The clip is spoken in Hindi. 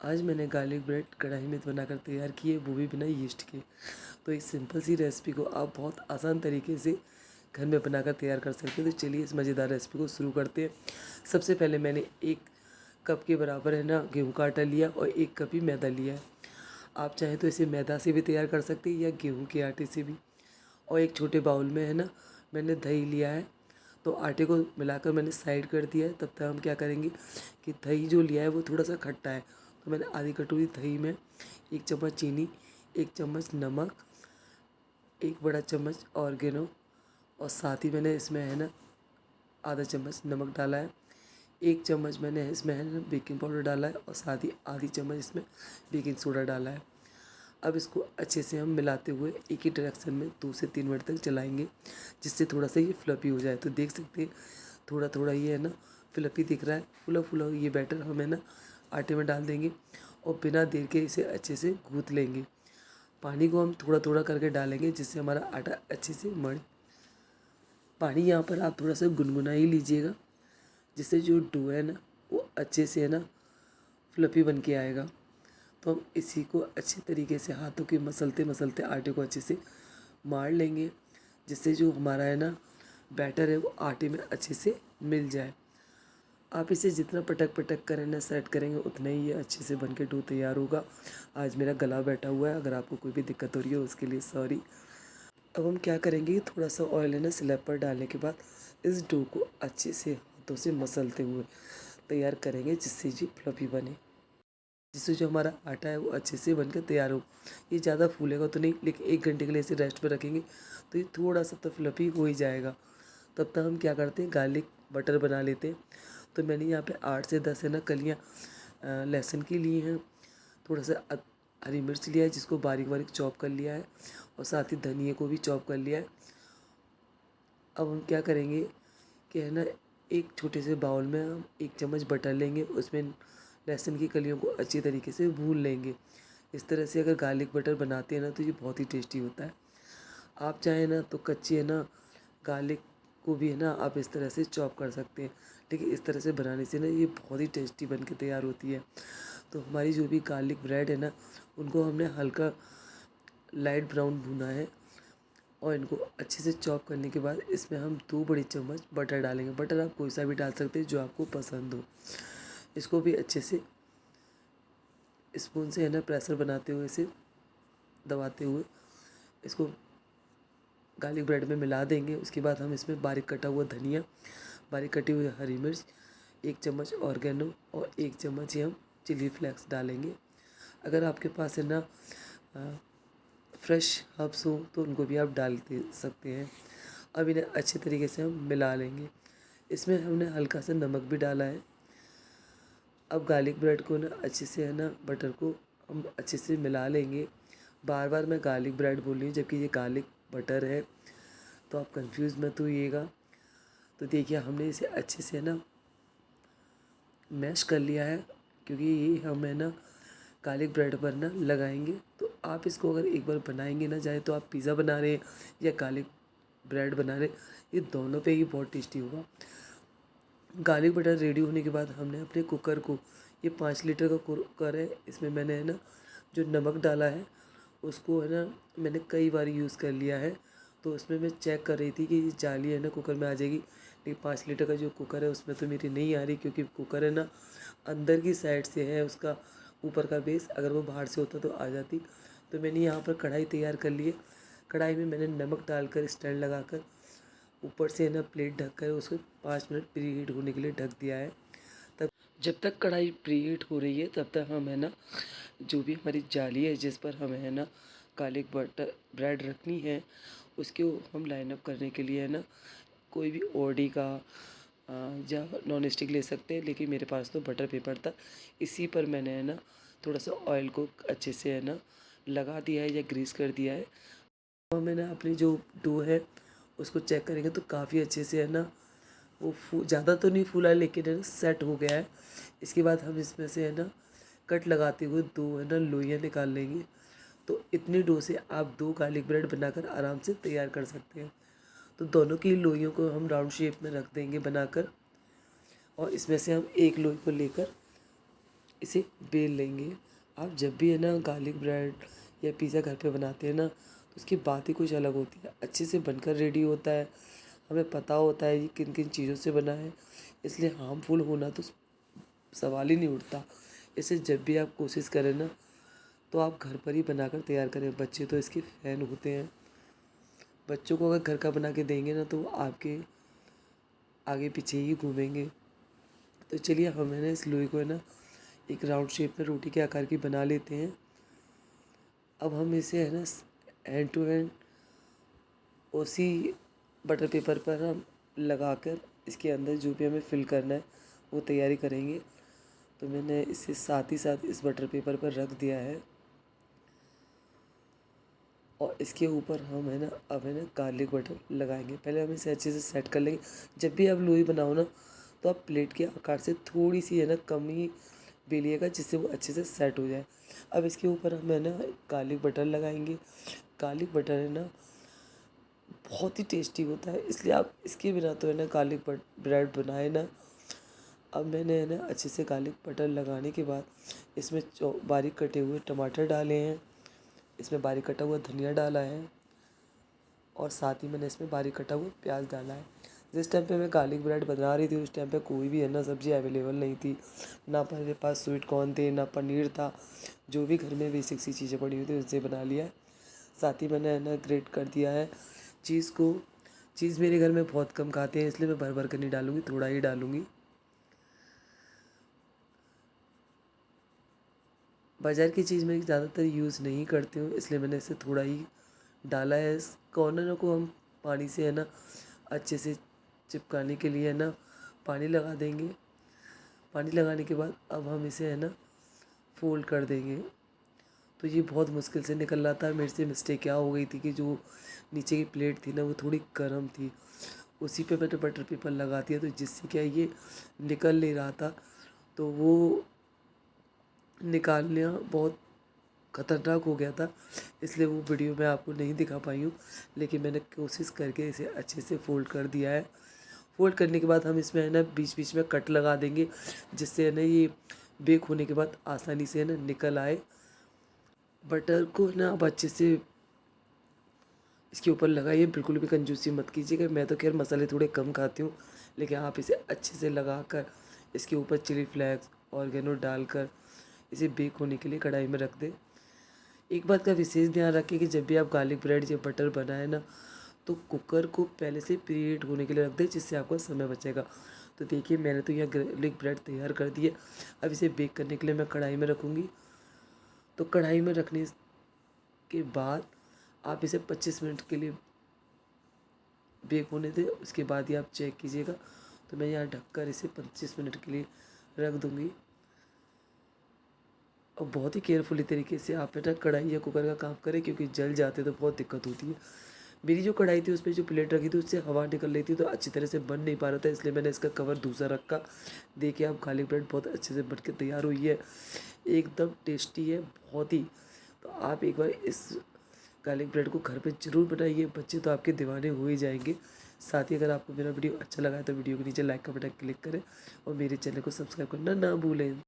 आज मैंने गार्लिक ब्रेड कढ़ाई में बनाकर तैयार किए, वो भी बिना यीस्ट के। तो इस सिंपल सी रेसिपी को आप बहुत आसान तरीके से घर में बनाकर तैयार कर सकते हैं। तो चलिए इस मज़ेदार रेसिपी को शुरू करते हैं। सबसे पहले मैंने 1 कप के बराबर गेहूं का आटा लिया और 1 कप ही मैदा लिया है। आप चाहें तो इसे मैदा से भी तैयार कर सकते हैं या गेहूँ के आटे से भी। और एक छोटे बाउल में मैंने दही लिया है। तो आटे को मिलाकर मैंने साइड कर दिया है। तब तक हम क्या करेंगे कि दही जो लिया है वो थोड़ा सा खट्टा है, तो मैंने आधी कटोरी दही में 1 चम्मच चीनी, 1 चम्मच नमक, 1 बड़ा चम्मच ऑर्गेनो और साथ ही मैंने इसमें आधा चम्मच नमक डाला है। 1 चम्मच मैंने इसमें बेकिंग पाउडर डाला है और साथ ही आधी चम्मच इसमें बेकिंग सोडा डाला है। अब इसको अच्छे से हम मिलाते हुए एक ही डायरेक्शन में 2 से 3 मिनट तक चलाएंगे, जिससे थोड़ा सा ये फ्लफी हो जाए। तो देख सकते हैं थोड़ा थोड़ा ये फ्लफी दिख रहा है। फुला फुला ये बैटर हम आटे में डाल देंगे और बिना देर के इसे अच्छे से गूँथ लेंगे। पानी को हम थोड़ा थोड़ा करके डालेंगे जिससे हमारा आटा अच्छे से मढ़े। पानी यहाँ पर आप थोड़ा सा गुनगुना ही लीजिएगा, जिससे जो डो है वो अच्छे से फ्लफी बन के आएगा। तो हम इसी को अच्छे तरीके से हाथों के मसलते मसलते आटे को अच्छे से मार लेंगे, जिससे जो हमारा बैटर है वो आटे में अच्छे से मिल जाए। आप इसे जितना पटक पटक करें सेट करेंगे उतना ही ये अच्छे से बन के डो तैयार होगा। आज मेरा गला बैठा हुआ है, अगर आपको कोई भी दिक्कत हो रही है उसके लिए सॉरी। अब हम क्या करेंगे, थोड़ा सा ऑयल स्लैब पर डालने के बाद इस डो को अच्छे से हाथों से मसलते हुए तैयार करेंगे, जिससे जी फ्लफी बने, जिससे जो हमारा आटा है वो अच्छे से बनकर तैयार हो। ये ज़्यादा फूलेगा तो नहीं, लेकिन 1 घंटे के लिए इसे रेस्ट पर रखेंगे तो ये थोड़ा सा तो फ्लफी हो ही जाएगा। तब तक हम क्या करते हैं, गार्लिक बटर बना लेते हैं। तो मैंने यहाँ पे 8 से 10 कलियाँ लहसुन की ली हैं। थोड़ा सा हरी मिर्च लिया है जिसको बारीक बारीक चॉप कर लिया है और साथ ही धनिए को भी चॉप कर लिया है। अब हम क्या करेंगे कि एक छोटे से बाउल में हम 1 चम्मच बटर लेंगे, उसमें लहसुन की कलियों को अच्छी तरीके से भून लेंगे। इस तरह से अगर गार्लिक बटर बनाते हैं तो ये बहुत ही टेस्टी होता है। आप चाहें तो कच्ची गार्लिक को भी आप इस तरह से चॉप कर सकते हैं, लेकिन इस तरह से बनाने से ये बहुत ही टेस्टी बन के तैयार होती है। तो हमारी जो भी गार्लिक ब्रेड है उनको हमने हल्का लाइट ब्राउन भुना है और इनको अच्छे से चॉप करने के बाद इसमें हम 2 बड़ी चम्मच बटर डालेंगे। बटर आप कोई सा भी डाल सकते हैं जो आपको पसंद हो। इसको भी अच्छे से स्पून से प्रेशर बनाते हुए इसे दबाते हुए इसको गार्लिक ब्रेड में मिला देंगे। उसके बाद हम इसमें बारीक कटा हुआ धनिया, बारीक कटी हुई हरी मिर्च, 1 चम्मच ऑर्गेनो और 1 चम्मच ही हम चिली फ्लेक्स डालेंगे। अगर आपके पास फ्रेश हर्ब्स हो तो उनको भी आप डाल दे सकते हैं। अब इन्हें अच्छे तरीके से हम मिला लेंगे। इसमें हमने हल्का सा नमक भी डाला है। अब गार्लिक ब्रेड को अच्छे से बटर को हम अच्छे से मिला लेंगे। बार बार मैं गार्लिक ब्रेड बोल रही हूँ जबकि ये गार्लिक बटर है, तो आप कंफ्यूज मत होइएगा। तो देखिए हमने इसे अच्छे से मैश कर लिया है, क्योंकि ये हम गार्लिक ब्रेड पर लगाएंगे। तो आप इसको अगर एक बार बनाएंगे चाहे तो आप पिज़्ज़ा बना रहे हैं या गार्लिक ब्रेड बना रहे हैं, ये दोनों पे ही बहुत टेस्टी होगा। गार्लिक बटर रेडी होने के बाद हमने अपने कुकर को, ये 5 लीटर का कुकर है, इसमें मैंने जो नमक डाला है उसको मैंने कई बार यूज़ कर लिया है। तो उसमें मैं चेक कर रही थी कि ये जाली कुकर में आ जाएगी, लेकिन 5 लीटर का जो कुकर है उसमें तो मेरी नहीं आ रही, क्योंकि कुकर अंदर की साइड से है उसका ऊपर का बेस। अगर वो बाहर से होता तो आ जाती। तो मैंने यहाँ पर कढ़ाई तैयार कर ली है। कढ़ाई में मैंने नमक डालकर स्टैंड लगाकर ऊपर से प्लेट ढक कर उसको 5 मिनट प्री हीट होने के लिए ढक दिया है। तब जब तक कढ़ाई प्री हीट हो रही है तब तक हम जो भी हमारी जाली है जिस पर हमें गार्लिक बटर ब्रेड रखनी है, उसके हम लाइन अप करने के लिए कोई भी ओडी का या नॉन स्टिक ले सकते हैं, लेकिन मेरे पास तो बटर पेपर था। इसी पर मैंने थोड़ा सा ऑयल को अच्छे से लगा दिया है या ग्रीस कर दिया है। और मैंने अपनी जो डो है उसको चेक करेंगे तो काफ़ी अच्छे से वो ज़्यादा तो नहीं फूला, लेकिन सेट हो गया है। इसके बाद हम इसमें से कट लगाते हुए 2 लोइयाँ निकाल लेंगे। तो इतनी डो से आप 2 गार्लिक ब्रेड बनाकर आराम से तैयार कर सकते हैं। तो दोनों की लोइयों को हम राउंड शेप में रख देंगे बनाकर, और इसमें से हम एक लोई को लेकर इसे बेल लेंगे। आप जब भी है ना गार्लिक ब्रेड या पिज़्ज़ा घर पे बनाते हैं ना, तो उसकी बात ही कुछ अलग होती है। अच्छे से बनकर रेडी होता है, हमें पता होता है ये किन किन चीज़ों से बना है, इसलिए हार्मफुल होना तो सवाल ही नहीं उठता। इसे जब भी आप कोशिश करें ना, तो आप घर पर ही बनाकर तैयार करें। बच्चे तो इसके फ़ैन होते हैं। बच्चों को अगर घर का बना के देंगे ना, तो वो आपके आगे पीछे ही घूमेंगे। तो चलिए हम है ना इस लोई को है ना एक राउंड शेप में रोटी के आकार की बना लेते हैं। अब हम इसे है ना हैंड टू हैंड उसी बटर पेपर पर हम लगाकर इसके अंदर जो भी हमें फिल करना है वो तैयारी करेंगे। तो मैंने इसे साथ ही साथ इस बटर पेपर पर रख दिया है और इसके ऊपर हम है ना अब है ना गार्लिक बटर लगाएंगे। पहले हम इसे अच्छे से सेट कर लेंगे। जब भी आप लोई बनाओ ना, तो आप प्लेट के आकार से थोड़ी सी है ना कम ही बेलिएगा, जिससे वो अच्छे से सेट हो जाए। अब इसके ऊपर हम है ना गार्लिक बटर लगाएंगे। गार्लिक बटर है ना बहुत ही टेस्टी होता है, इसलिए आप इसके बिना तो है ना गार्लिक ब्रेड बनाए ना। अब मैंने है ना अच्छे से गार्लिक बटर लगाने के बाद इसमें बारीक कटे हुए टमाटर डाले हैं, इसमें बारीक कटा हुआ धनिया डाला है और साथ ही मैंने इसमें बारीक कटा हुआ प्याज डाला है। जिस टाइम पे मैं गार्लिक ब्रेड बना रही थी उस टाइम पे कोई भी है ना सब्ज़ी अवेलेबल नहीं थी, ना मेरे पास स्वीट कॉर्न थे, ना पनीर था। जो भी घर में बेसिक सी चीज़ें पड़ी हुई थी उससे बना लिया है। साथ ही मैंने है ना ग्रेट कर दिया है चीज़ को। चीज़ मेरे घर में बहुत कम खाते हैं, इसलिए मैं भर भर कर नहीं डालूँगी, थोड़ा ही डालूँगी। बाज़ार की चीज़ मैं ज़्यादातर यूज़ नहीं करती हूँ, इसलिए मैंने इसे थोड़ा ही डाला है। इस कॉर्नर को हम पानी से है ना अच्छे से चिपकाने के लिए है ना पानी लगा देंगे। पानी लगाने के बाद अब हम इसे है ना फोल्ड कर देंगे। तो ये बहुत मुश्किल से निकल रहा था। मेरे से मिस्टेक क्या हो गई थी कि जो नीचे की प्लेट थी ना वो थोड़ी गर्म थी, उसी पे मैंने बटर पेपर लगा दिया, तो जिससे क्या ये निकल नहीं रहा था। तो वो निकालना बहुत ख़तरनाक हो गया था, इसलिए वो वीडियो मैं आपको नहीं दिखा पाई हूँ। लेकिन मैंने कोशिश करके इसे अच्छे से फ़ोल्ड कर दिया है। फ़ोल्ड करने के बाद हम इसमें है ना बीच बीच में कट लगा देंगे, जिससे है ना ये बेक होने के बाद आसानी से है ना निकल आए। बटर को ना आप अच्छे से इसके ऊपर लगाइए, बिल्कुल भी कंजूसी मत कीजिएगा। मैं तो खैर मसाले थोड़े कम खाती हूँ, लेकिन आप इसे अच्छे से लगाकर इसके ऊपर चिली फ्लेक्स ऑर्गेनो डालकर इसे बेक होने के लिए कढ़ाई में रख दें। एक बात का विशेष ध्यान रखें कि जब भी आप गार्लिक ब्रेड या बटर बनाए ना, तो कुकर को पहले से प्रीहीट होने के लिए रख दें, जिससे आपका समय बचेगा। तो देखिए मैंने तो यह गार्लिक ब्रेड तैयार कर दिया। अब इसे बेक करने के लिए मैं कढ़ाई में रखूँगी। तो कढ़ाई में रखने के बाद आप इसे 25 मिनट के लिए बेक होने दें, उसके बाद ही आप चेक कीजिएगा। तो मैं यहाँ ढककर इसे 25 मिनट के लिए रख दूँगी। और बहुत ही केयरफुली तरीके से आप है ना कढ़ाई या कुकर का काम करें, क्योंकि जल जाते तो बहुत दिक्कत होती है। मेरी जो कढ़ाई थी उसमें जो प्लेट रखी थी उससे हवा निकल रही थी, तो अच्छी तरह से बन नहीं पा रहा था, इसलिए मैंने इसका कवर दूसरा रखा। देखिए अब गार्लिक ब्रेड बहुत अच्छे से बन के तैयार हुई है, एकदम टेस्टी है बहुत ही। तो आप एक बार इस गार्लिक ब्रेड को घर पे ज़रूर बनाइए, बच्चे तो आपके दीवाने हो ही जाएंगे। साथ ही अगर आपको मेरा वीडियो अच्छा लगा है तो वीडियो के नीचे लाइक का बटन क्लिक करें और मेरे चैनल को सब्सक्राइब करना ना भूलें।